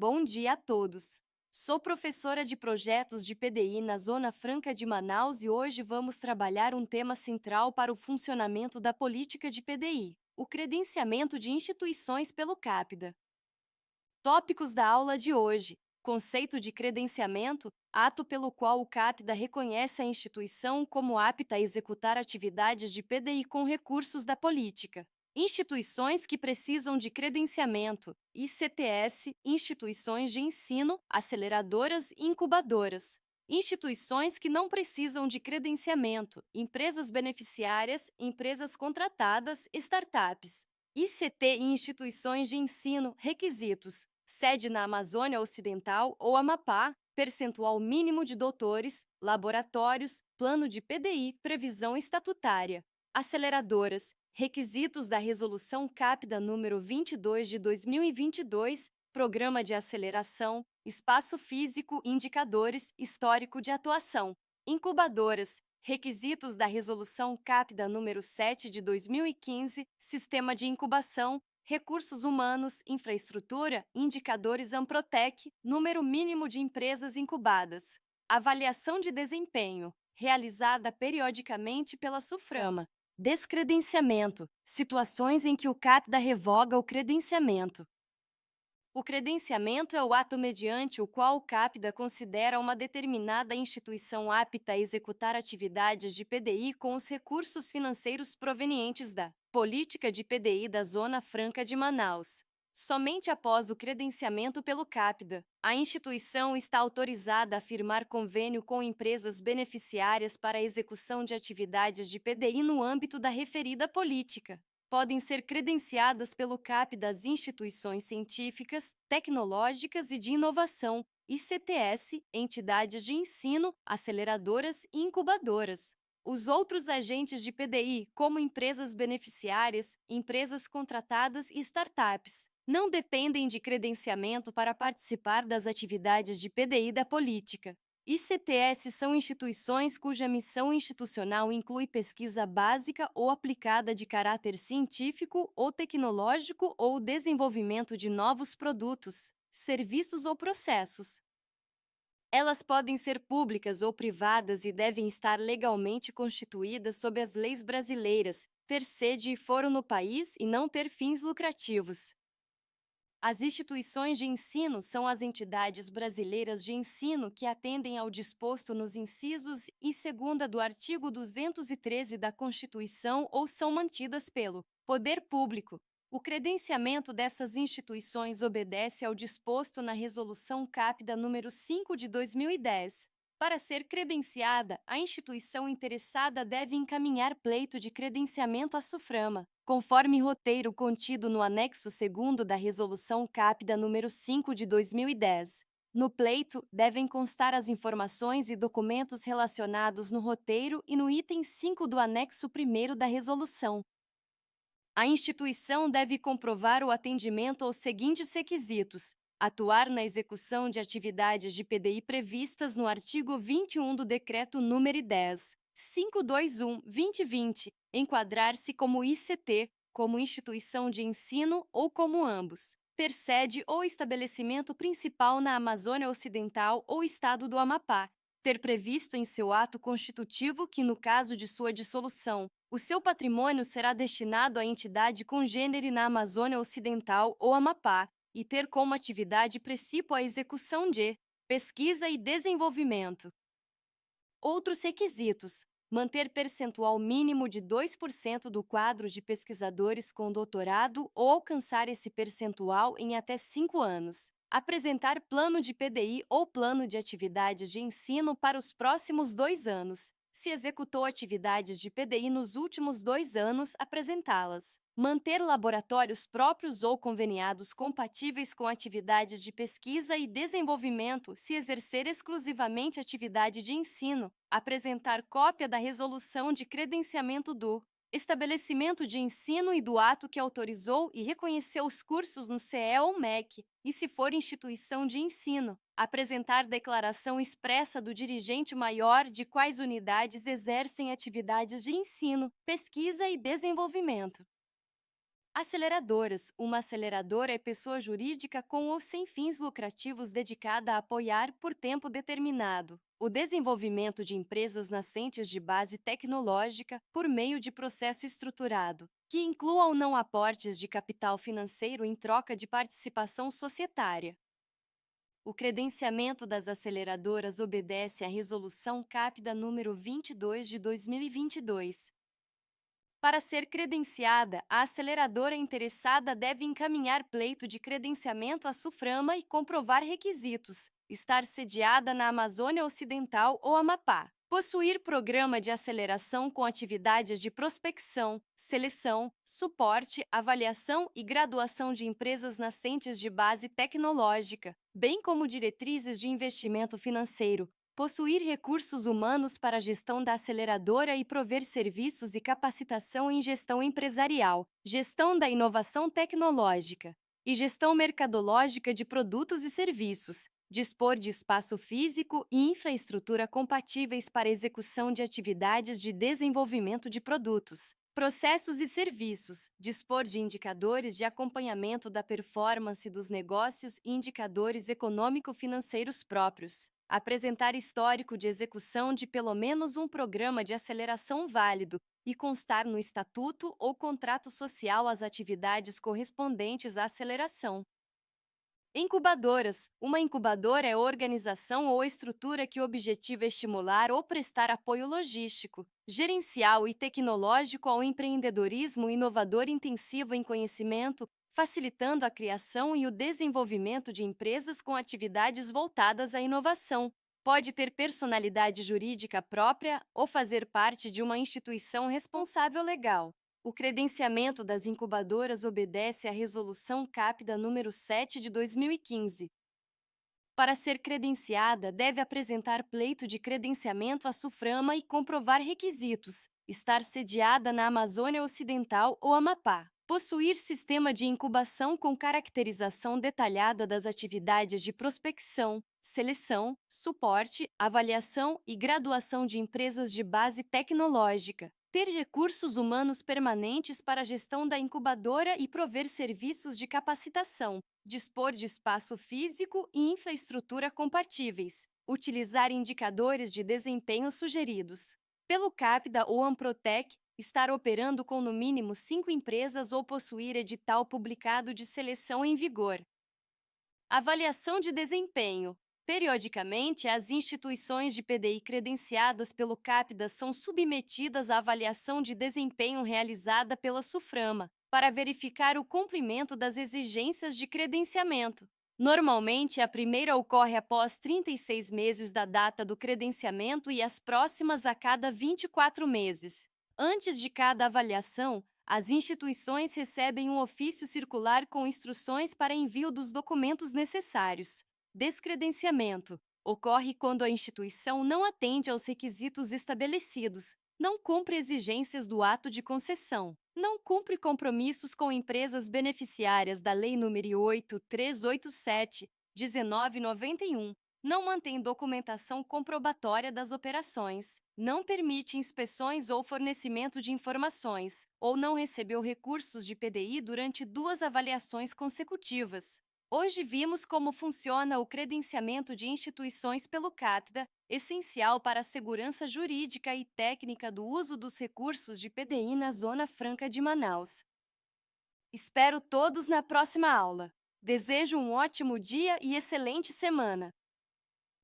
Bom dia a todos. Sou professora de projetos de PDI na Zona Franca de Manaus e hoje vamos trabalhar um tema central para o funcionamento da política de PDI: o credenciamento de instituições pelo CAPDA. Tópicos da aula de hoje: conceito de credenciamento, ato pelo qual o CAPDA reconhece a instituição como apta a executar atividades de PDI com recursos da política. Instituições que precisam de credenciamento, ICTS, instituições de ensino, aceleradoras e incubadoras. Instituições que não precisam de credenciamento, empresas beneficiárias, empresas contratadas, startups. ICT e instituições de ensino, requisitos: sede na Amazônia Ocidental ou Amapá, percentual mínimo de doutores, laboratórios, plano de PDI, previsão estatutária. Aceleradoras: requisitos da Resolução CAPDA número 22 de 2022, Programa de Aceleração, Espaço Físico, Indicadores, Histórico de Atuação. Incubadoras: requisitos da Resolução CAPDA número 7 de 2015, Sistema de Incubação, Recursos Humanos, Infraestrutura, Indicadores Amprotec, número mínimo de empresas incubadas. Avaliação de desempenho, realizada periodicamente pela SUFRAMA. Descredenciamento, situações em que o CAPDA revoga o credenciamento. O credenciamento é o ato mediante o qual o CAPDA considera uma determinada instituição apta a executar atividades de PDI com os recursos financeiros provenientes da Política de PDI da Zona Franca de Manaus. Somente após o credenciamento pelo CAPDA, a instituição está autorizada a firmar convênio com empresas beneficiárias para a execução de atividades de PDI no âmbito da referida política. Podem ser credenciadas pelo CAPDA as instituições científicas, tecnológicas e de inovação, ICTS, entidades de ensino, aceleradoras e incubadoras. Os outros agentes de PDI, como empresas beneficiárias, empresas contratadas e startups, não dependem de credenciamento para participar das atividades de PDI da política. ICTS são instituições cuja missão institucional inclui pesquisa básica ou aplicada de caráter científico ou tecnológico ou o desenvolvimento de novos produtos, serviços ou processos. Elas podem ser públicas ou privadas e devem estar legalmente constituídas sob as leis brasileiras, ter sede e foro no país e não ter fins lucrativos. As instituições de ensino são as entidades brasileiras de ensino que atendem ao disposto nos incisos e segunda do artigo 213 da Constituição ou são mantidas pelo poder público. O credenciamento dessas instituições obedece ao disposto na Resolução CAPDA número 5 de 2010. Para ser credenciada, a instituição interessada deve encaminhar pleito de credenciamento à SUFRAMA, conforme roteiro contido no anexo 2º da Resolução CAPDA número 5 de 2010. No pleito, devem constar as informações e documentos relacionados no roteiro e no item 5 do anexo 1º da resolução. A instituição deve comprovar o atendimento aos seguintes requisitos: atuar na execução de atividades de PDI previstas no artigo 21 do Decreto nº 10.521/2020, enquadrar-se como ICT, como instituição de ensino ou como ambos, ter sede ou estabelecimento principal na Amazônia Ocidental ou Estado do Amapá, ter previsto em seu ato constitutivo que, no caso de sua dissolução, o seu patrimônio será destinado à entidade congênere na Amazônia Ocidental ou Amapá, e ter como atividade principal a execução de pesquisa e desenvolvimento. Outros requisitos: manter percentual mínimo de 2% do quadro de pesquisadores com doutorado ou alcançar esse percentual em até 5 anos. Apresentar plano de PDI ou plano de atividades de ensino para os próximos 2 anos. Se executou atividades de PDI nos últimos 2 anos, apresentá-las. Manter laboratórios próprios ou conveniados compatíveis com atividades de pesquisa e desenvolvimento se exercer exclusivamente atividade de ensino. Apresentar cópia da resolução de credenciamento do estabelecimento de ensino e do ato que autorizou e reconheceu os cursos no CE ou MEC, e se for instituição de ensino, apresentar declaração expressa do dirigente maior de quais unidades exercem atividades de ensino, pesquisa e desenvolvimento. Aceleradoras. Uma aceleradora é pessoa jurídica com ou sem fins lucrativos dedicada a apoiar, por tempo determinado, o desenvolvimento de empresas nascentes de base tecnológica por meio de processo estruturado, que inclua ou não aportes de capital financeiro em troca de participação societária. O credenciamento das aceleradoras obedece à Resolução CAPDA número 22 de 2022. Para ser credenciada, a aceleradora interessada deve encaminhar pleito de credenciamento à SUFRAMA e comprovar requisitos: estar sediada na Amazônia Ocidental ou Amapá, possuir programa de aceleração com atividades de prospecção, seleção, suporte, avaliação e graduação de empresas nascentes de base tecnológica, bem como diretrizes de investimento financeiro, possuir recursos humanos para a gestão da aceleradora e prover serviços e capacitação em gestão empresarial, gestão da inovação tecnológica e gestão mercadológica de produtos e serviços, dispor de espaço físico e infraestrutura compatíveis para execução de atividades de desenvolvimento de produtos, processos e serviços, dispor de indicadores de acompanhamento da performance dos negócios e indicadores econômico-financeiros próprios, apresentar histórico de execução de pelo menos um programa de aceleração válido e constar no estatuto ou contrato social as atividades correspondentes à aceleração. Incubadoras. Uma incubadora é organização ou estrutura que objetiva estimular ou prestar apoio logístico, gerencial e tecnológico ao empreendedorismo inovador intensivo em conhecimento, facilitando a criação e o desenvolvimento de empresas com atividades voltadas à inovação. Pode ter personalidade jurídica própria ou fazer parte de uma instituição responsável legal. O credenciamento das incubadoras obedece à Resolução CAPDA número 7 de 2015. Para ser credenciada, deve apresentar pleito de credenciamento à SUFRAMA e comprovar requisitos: estar sediada na Amazônia Ocidental ou Amapá, possuir sistema de incubação com caracterização detalhada das atividades de prospecção, seleção, suporte, avaliação e graduação de empresas de base tecnológica, ter recursos humanos permanentes para a gestão da incubadora e prover serviços de capacitação, dispor de espaço físico e infraestrutura compatíveis, utilizar indicadores de desempenho sugeridos pelo CAPDA ou Amprotec, estar operando com no mínimo 5 empresas ou possuir edital publicado de seleção em vigor. Avaliação de desempenho. Periodicamente, as instituições de PDI credenciadas pelo CAPDA são submetidas à avaliação de desempenho realizada pela SUFRAMA, para verificar o cumprimento das exigências de credenciamento. Normalmente, a primeira ocorre após 36 meses da data do credenciamento e as próximas a cada 24 meses. Antes de cada avaliação, as instituições recebem um ofício circular com instruções para envio dos documentos necessários. Descredenciamento. Ocorre quando a instituição não atende aos requisitos estabelecidos, não cumpre exigências do ato de concessão, não cumpre compromissos com empresas beneficiárias da Lei nº 8387, 1991, não mantém documentação comprobatória das operações, não permite inspeções ou fornecimento de informações, ou não recebeu recursos de PDI durante 2 avaliações consecutivas. Hoje vimos como funciona o credenciamento de instituições pelo CAPDA, essencial para a segurança jurídica e técnica do uso dos recursos de PDI na Zona Franca de Manaus. Espero todos na próxima aula. Desejo um ótimo dia e excelente semana!